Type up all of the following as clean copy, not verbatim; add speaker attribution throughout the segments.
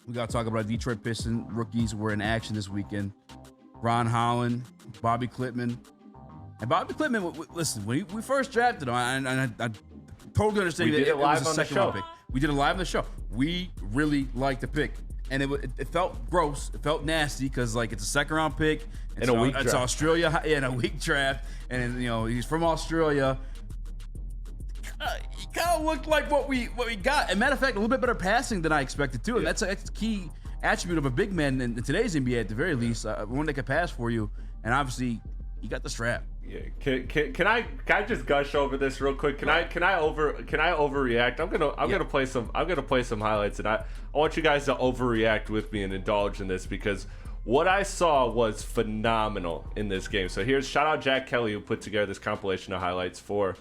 Speaker 1: We got to talk about Detroit Pistons rookies who were in action this weekend. Ron Holland, Bobby Klitman. And Bobby Klitman, listen, when we first drafted him, I totally understand that it was a second-round pick. We did it live on the show. We really liked the pick. And it felt gross. It felt nasty because, like, it's a second-round pick.
Speaker 2: In a weak draft.
Speaker 1: It's Australia in a weak draft. And, you know, he's from Australia. He kind of looked like what we got. And matter of fact, a little bit better passing than I expected too. And that's a key attribute of a big man in today's NBA at the very least. One that can pass for you. And obviously, he got the strap.
Speaker 2: Yeah. Can I just gush over this real quick? Can I overreact? I'm gonna play some highlights, and I want you guys to overreact with me and indulge in this because what I saw was phenomenal in this game. So here's shout out Jack Kelly who put together this compilation of highlights for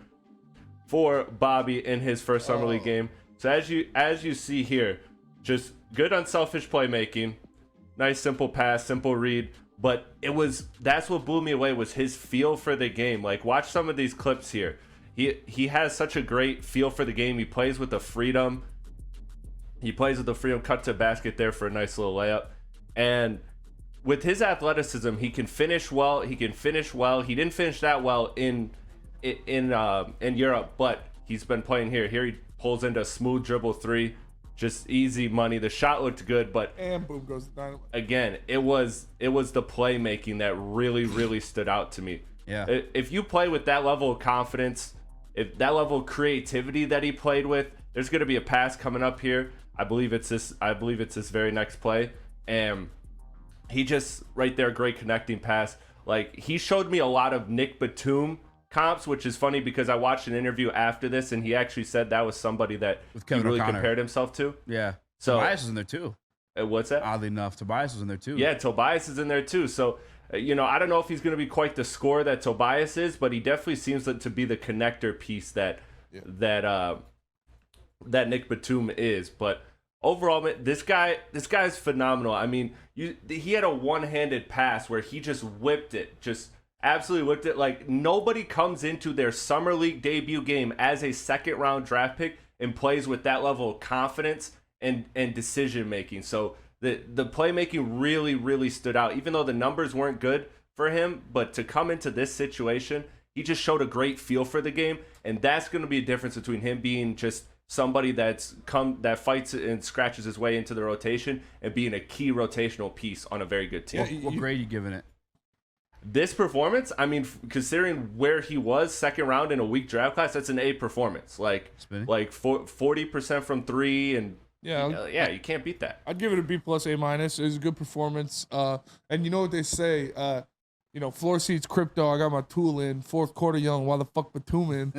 Speaker 2: Bobby in his first summer league game. So as you see here, just good unselfish playmaking, nice simple pass, simple read. But that's what blew me away was his feel for the game. Like watch some of these clips here. He has such a great feel for the game. He plays with the freedom. Cut to basket there for a nice little layup. And with his athleticism, he can finish well. He didn't finish that well in Europe, but he's been playing here. Here he pulls into a smooth dribble three, just easy money. The shot looked good, but
Speaker 3: and boom goes the dynamite.
Speaker 2: Again, it was the playmaking that really stood out to me.
Speaker 1: Yeah.
Speaker 2: If you play with that level of confidence, if that level of creativity that he played with, there's going to be a pass coming up here. I believe it's this very next play, and he just right there, great connecting pass. Like he showed me a lot of Nick Batum comps, which is funny because I watched an interview after this and he actually said that was somebody that he really compared himself to.
Speaker 1: Yeah.
Speaker 2: So
Speaker 1: Tobias was in there too.
Speaker 2: What's that?
Speaker 1: Oddly enough, Tobias was in there too.
Speaker 2: Yeah, Tobias is in there too. So, I don't know if he's going to be quite the scorer that Tobias is, but he definitely seems to be the connector piece that Nick Batum is. But overall, man, this guy is phenomenal. I mean, he had a one-handed pass where he just whipped it, just absolutely whipped it. Like nobody comes into their summer league debut game as a second-round draft pick and plays with that level of confidence and decision making. So the playmaking really stood out, even though the numbers weren't good for him. But to come into this situation, he just showed a great feel for the game, and that's going to be a difference between him being just somebody that fights and scratches his way into the rotation and being a key rotational piece on a very good team.
Speaker 1: What grade are you giving it?
Speaker 2: This performance, I mean, considering where he was second round in a weak draft class, that's an A performance. Like 40% from three, and you can't beat that.
Speaker 3: I'd give it a B plus A minus. It was a good performance. And you know what they say, floor seats crypto. I got my tool in fourth quarter young. Why the fuck Batum in?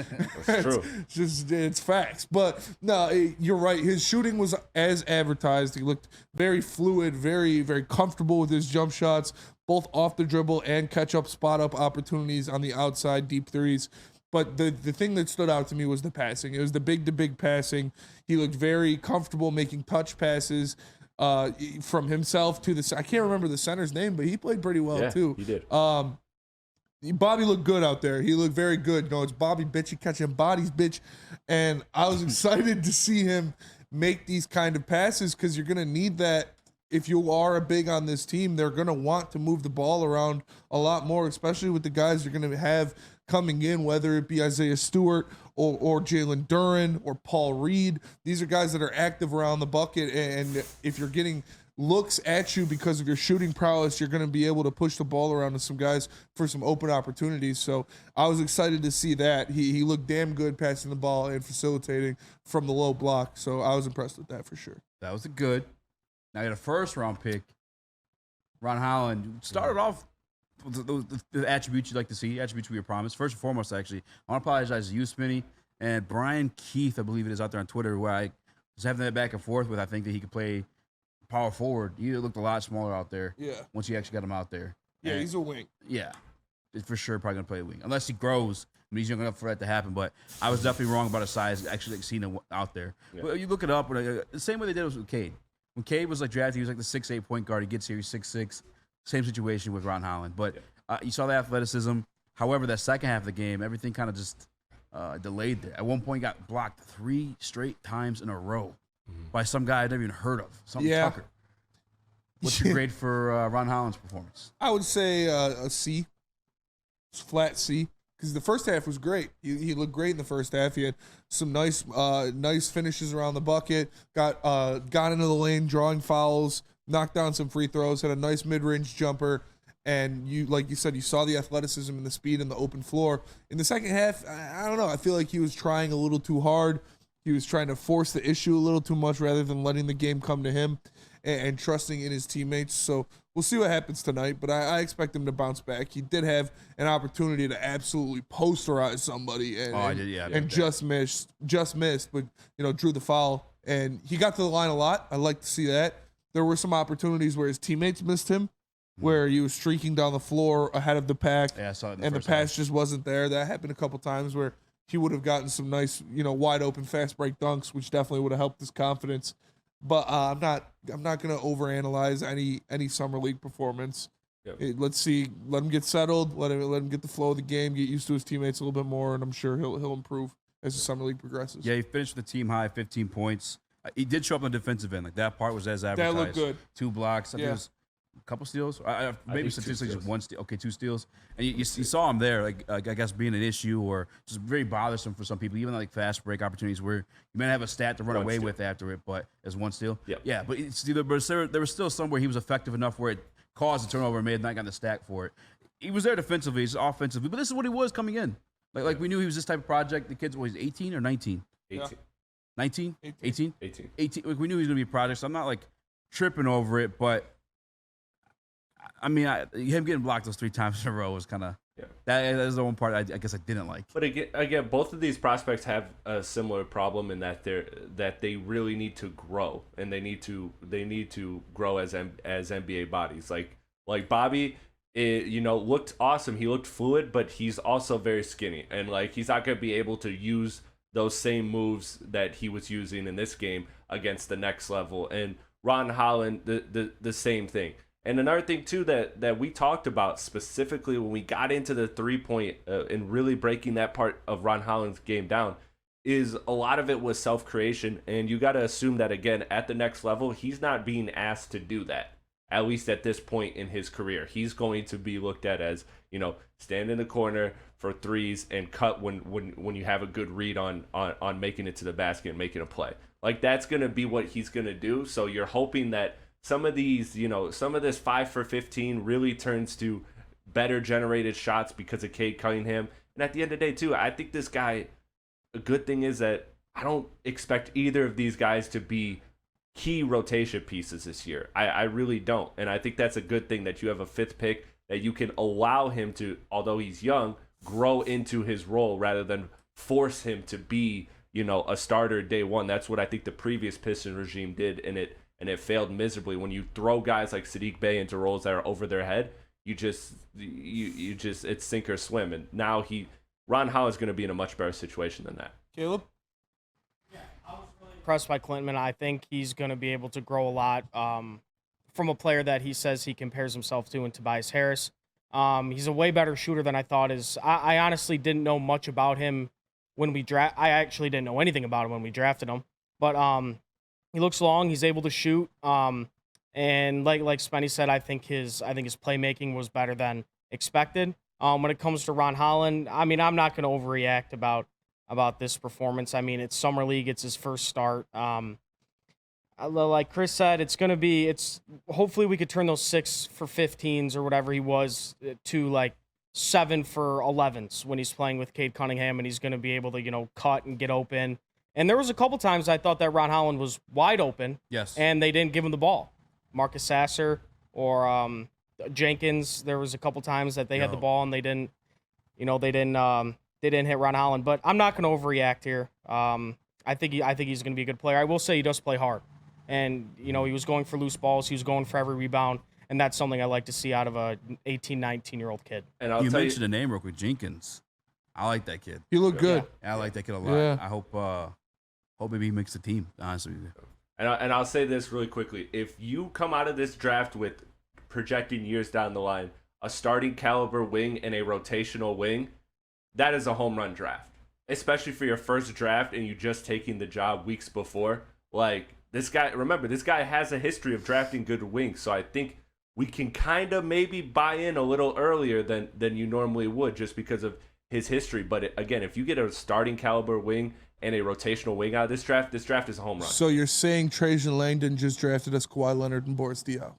Speaker 2: That's true.
Speaker 3: It's facts. But no, you're right. His shooting was as advertised. He looked very fluid, very, very comfortable with his jump shots, both off the dribble and catch up, spot up opportunities on the outside, deep threes. But the thing that stood out to me was the passing. It was the big passing. He looked very comfortable making touch passes from himself to I can't remember the center's name, but he played pretty well too.
Speaker 2: He did.
Speaker 3: Bobby looked good out there. He looked very good. It's Bobby, bitch. You catching bodies, bitch. And I was excited to see him make these kind of passes because you're going to need that. If you are a big on this team, they're going to want to move the ball around a lot more, especially with the guys you're going to have coming in, whether it be Isaiah Stewart or Jalen Duren or Paul Reed. These are guys that are active around the bucket, and if you're getting looks at you because of your shooting prowess, you're going to be able to push the ball around to some guys for some open opportunities. So I was excited to see that. He looked damn good passing the ball and facilitating from the low block, so I was impressed with that for sure.
Speaker 1: That was good. Now you got a first-round pick. Ron Holland started off with the attributes you'd like to see, attributes we were promised. First and foremost, actually, I want to apologize to you, Smitty, and Brian Keith, I believe it is, out there on Twitter, where I was having that back and forth with. I think that he could play power forward. He looked a lot smaller out there.
Speaker 3: Yeah.
Speaker 1: Once you actually got him out there.
Speaker 3: Yeah, he's a wing.
Speaker 1: Yeah. It's for sure probably going to play a wing. Unless he grows. I mean, he's young enough for that to happen. But I was definitely wrong about his size, actually seeing him out there. Yeah. But you look it up, the same way they did was with Cade. When Cade was drafted, he was the 6'8" point guard. He gets here, he's 6'6". Same situation with Ron Holland. But you saw the athleticism. However, that second half of the game, everything kind of just delayed there. At one point, got blocked 3 straight times in a row by some guy I'd never even heard of, Tucker. What's your grade for Ron Holland's performance?
Speaker 3: I would say a C, flat C, because the first half was great. He looked great in the first half. He had some nice finishes around the bucket. Got into the lane, drawing fouls, knocked down some free throws. Had a nice mid-range jumper. And like you said, you saw the athleticism and the speed in the open floor. In the second half, I don't know. I feel like he was trying a little too hard. He was trying to force the issue a little too much rather than letting the game come to him and trusting in his teammates. So we'll see what happens tonight, but I expect him to bounce back. He did have an opportunity to absolutely posterize somebody and just missed, but drew the foul. And he got to the line a lot. I like to see that. There were some opportunities where his teammates missed him, where he was streaking down the floor ahead of the pack,
Speaker 1: I saw it
Speaker 3: and the pass just wasn't there. That happened a couple times where he would have gotten some nice, wide open fast break dunks, which definitely would have helped his confidence. But I'm not going to overanalyze any summer league performance.
Speaker 2: Yep.
Speaker 3: Let's see, let him get settled, let him get the flow of the game, get used to his teammates a little bit more, and I'm sure he'll improve as the summer league progresses.
Speaker 1: Yeah, he finished with the team high, 15 points. He did show up on the defensive end. Like that part was as advertised.
Speaker 3: That looked good.
Speaker 1: 2 blocks. I think it was a couple steals. Maybe statistically just 1 steal. Okay, 2 steals. And you saw him there, I guess being an issue or just very bothersome for some people. Even like fast break opportunities where you might have a stat to run away with after it, but as 1 steal.
Speaker 2: Yep.
Speaker 1: Yeah, but there was still some where he was effective enough where it caused a turnover and may have not gotten the stack for it. He was there defensively, he's offensively, but this is what he was coming in. Like we knew he was this type of project. The kid's always 18 or 19.
Speaker 2: 18.
Speaker 1: 19?
Speaker 2: 18.
Speaker 1: 18. Like, we knew he was going to be a project, so I'm not like tripping over it, but I mean, him getting blocked those 3 times in a row was kind of that is the one part I guess I didn't like.
Speaker 2: But again, both of these prospects have a similar problem in that they really need to grow, and they need to grow as NBA bodies. Like Bobby, looked awesome. He looked fluid, but he's also very skinny, and like he's not going to be able to use those same moves that he was using in this game against the next level. And Ron Holland, the same thing. And another thing, too, that we talked about specifically when we got into the 3-point and really breaking that part of Ron Holland's game down is a lot of it was self-creation. And you got to assume that, again, at the next level, he's not being asked to do that, at least at this point in his career. He's going to be looked at as, stand in the corner for threes and cut when you have a good read on making it to the basket and making a play. Like, that's going to be what he's going to do. So you're hoping that some of this 5 for 15 really turns to better generated shots because of Cade Cunningham. And at the end of the day, too, I think this guy, a good thing is that I don't expect either of these guys to be key rotation pieces this year. I really don't. And I think that's a good thing that you have a 5th pick that you can allow him to, although he's young, grow into his role rather than force him to be, a starter day one. That's what I think the previous Piston regime did, and it failed miserably. When you throw guys like Sadiq Bey into roles that are over their head, you just it's sink or swim. And now Ron Holland's going to be in a much better situation than that.
Speaker 3: Caleb?
Speaker 4: Yeah, I was really impressed by Clinton. I think he's going to be able to grow a lot from a player that he says he compares himself to in Tobias Harris. He's a way better shooter than I thought. I honestly didn't know much about him when we I actually didn't know anything about him when we drafted him. But he looks long. He's able to shoot. And like Spenny said, I think his playmaking was better than expected. When it comes to Ron Holland, I mean, I'm not going to overreact about this performance. I mean, it's summer league. It's his first start. Like Chris said, hopefully we could turn those 6 for 15s or whatever he was to like 7 for 11s when he's playing with Cade Cunningham, and he's going to be able to, cut and get open. And there was a couple times I thought that Ron Holland was wide open.
Speaker 1: Yes.
Speaker 4: And they didn't give him the ball. Marcus Sasser or Jenkins, there was a couple times that they had the ball and they didn't hit Ron Holland. But I'm not going to overreact here. I think he's going to be a good player. I will say he does play hard. And, he was going for loose balls. He was going for every rebound. And that's something I like to see out of a 18, 19-year-old kid.
Speaker 2: And
Speaker 1: you mentioned a name real quick, Jenkins. I like that kid.
Speaker 3: He looked good.
Speaker 1: Yeah, I like that kid a lot.
Speaker 3: Yeah.
Speaker 1: I hope maybe he makes the team, honestly.
Speaker 2: And I'll say this really quickly. If you come out of this draft with projecting years down the line, a starting caliber wing and a rotational wing, that is a home run draft. Especially for your first draft and you just taking the job weeks before. Like, this guy has a history of drafting good wings, so I think we can kind of maybe buy in a little earlier than you normally would just because of his history. But again, if you get a starting caliber wing and a rotational wing out of this draft is a home run.
Speaker 3: So you're saying Trajan Langdon just drafted us Kawhi Leonard and Boris Diaw?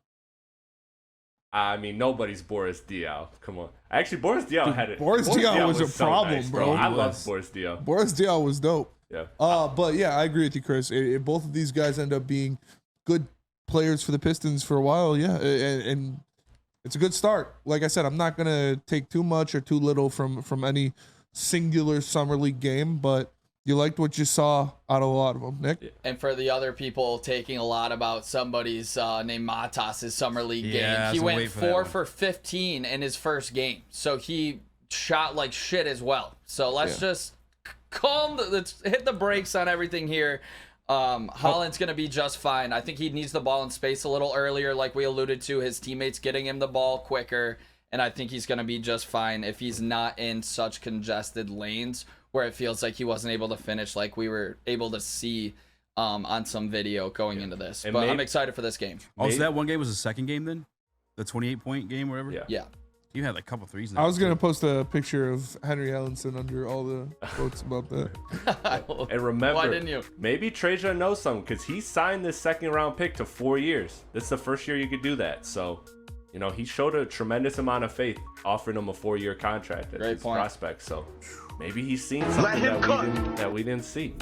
Speaker 2: I mean, nobody's Boris Diaw. Come on. Actually, Boris Diaw had it.
Speaker 3: Boris Diaw was a
Speaker 2: so
Speaker 3: problem,
Speaker 2: nice,
Speaker 3: bro.
Speaker 2: I love Boris Diaw.
Speaker 3: Boris Diaw was dope.
Speaker 2: Yeah.
Speaker 3: But yeah, I agree with you, Chris. If both of these guys end up being good players for the Pistons for a while, yeah, and it's a good start. Like I said, I'm not gonna take too much or too little from any singular summer league game, but you liked what you saw out of a lot of them, Nick.
Speaker 5: And for the other people taking a lot about somebody's named Matas' summer league game, he went 4 for 15 in his first game, so he shot like shit as well. So let's just let's hit the brakes on everything here. Holland's going to be just fine. I think he needs the ball in space a little earlier, like we alluded to, his teammates getting him the ball quicker, and I think he's going to be just fine if he's not in such congested lanes where it feels like he wasn't able to finish like we were able to see on some video going into this. But I'm excited for this game.
Speaker 1: Oh, so that one game was the second game then? The 28-point game, whatever?
Speaker 2: Yeah.
Speaker 1: You had like a couple threes.
Speaker 3: I was going to post a picture of Henry Ellenson under all the quotes about that.
Speaker 2: And remember,
Speaker 5: why didn't you?
Speaker 2: Maybe Trajan knows something because he signed this second-round pick to 4 years. This is the first year you could do that. So, he showed a tremendous amount of faith offering him a 4-year contract as his prospect. So maybe he's seen something that we didn't see.